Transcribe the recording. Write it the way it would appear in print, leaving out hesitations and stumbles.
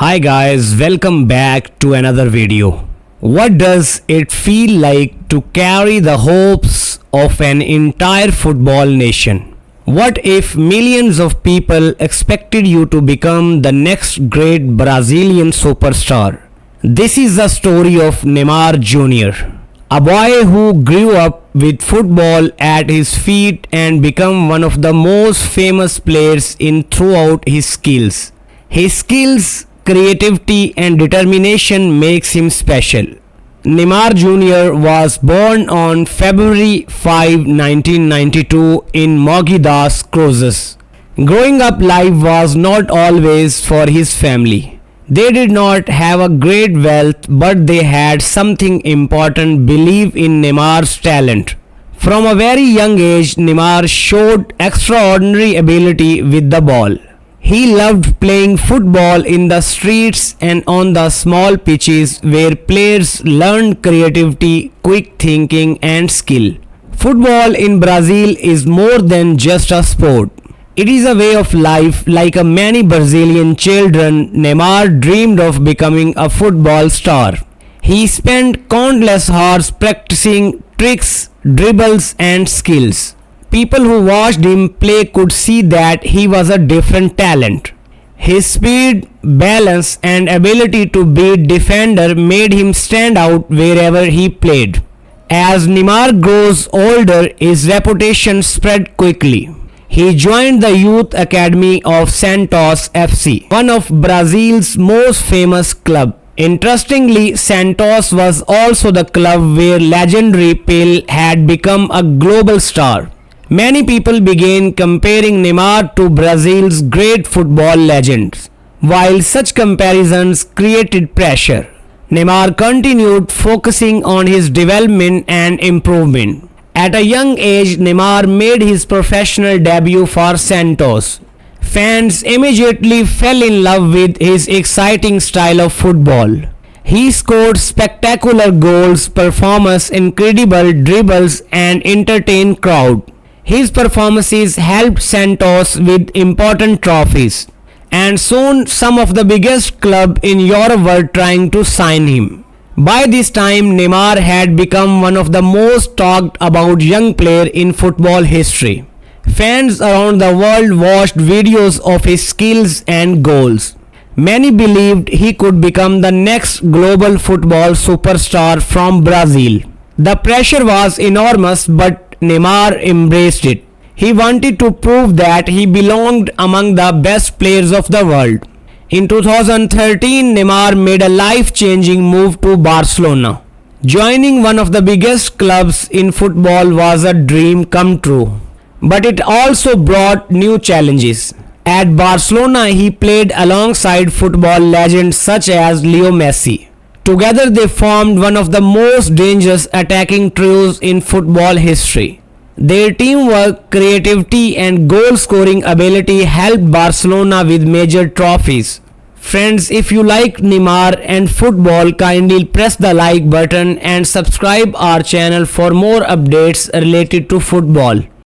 Hi guys, welcome back to another video. What does it feel like to carry the hopes of an entire football nation? What if millions of people expected you to become the next great Brazilian superstar? This is the story of Neymar Jr., a boy who grew up with football at his feet and became one of the most famous players in throughout his skills. His skills, creativity and determination makes him special. Neymar Jr. was born on February 5, 1992 in Mogi das Cruzes. Growing up life was not always for his family. They did not have a great wealth, but they had something important: believe in Neymar's talent. From a very young age, Neymar showed extraordinary ability with the ball. He loved playing football in the streets and on the small pitches where players learned creativity, quick thinking and skill. Football in Brazil is more than just a sport. It is a way of life. Like many Brazilian children, Neymar dreamed of becoming a football star. He spent countless hours practicing tricks, dribbles and skills. People who watched him play could see that he was a different talent. His speed, balance and ability to beat defender made him stand out wherever he played. As Neymar grows older, his reputation spread quickly. He joined the youth academy of Santos FC, one of Brazil's most famous clubs. Interestingly, Santos was also the club where legendary Pelé had become a global star. Many people began comparing Neymar to Brazil's great football legends. While such comparisons created pressure, Neymar continued focusing on his development and improvement. At a young age, Neymar made his professional debut for Santos. Fans immediately fell in love with his exciting style of football. He scored spectacular goals, performed incredible dribbles and entertained crowds. His performances helped Santos with important trophies, and soon some of the biggest clubs in Europe were trying to sign him. By this time, Neymar had become one of the most talked about young players in football history. Fans around the world watched videos of his skills and goals. Many believed he could become the next global football superstar from Brazil. The pressure was enormous, but Neymar embraced it. He wanted to prove that he belonged among the best players of the world. In 2013, Neymar made a life-changing move to Barcelona. Joining one of the biggest clubs in football was a dream come true. But it also brought new challenges. At Barcelona, he played alongside football legends such as Leo Messi. Together they formed one of the most dangerous attacking trios in football history. Their teamwork, creativity and goal-scoring ability helped Barcelona with major trophies. Friends, if you like Neymar and football, kindly press the like button and subscribe our channel for more updates related to football.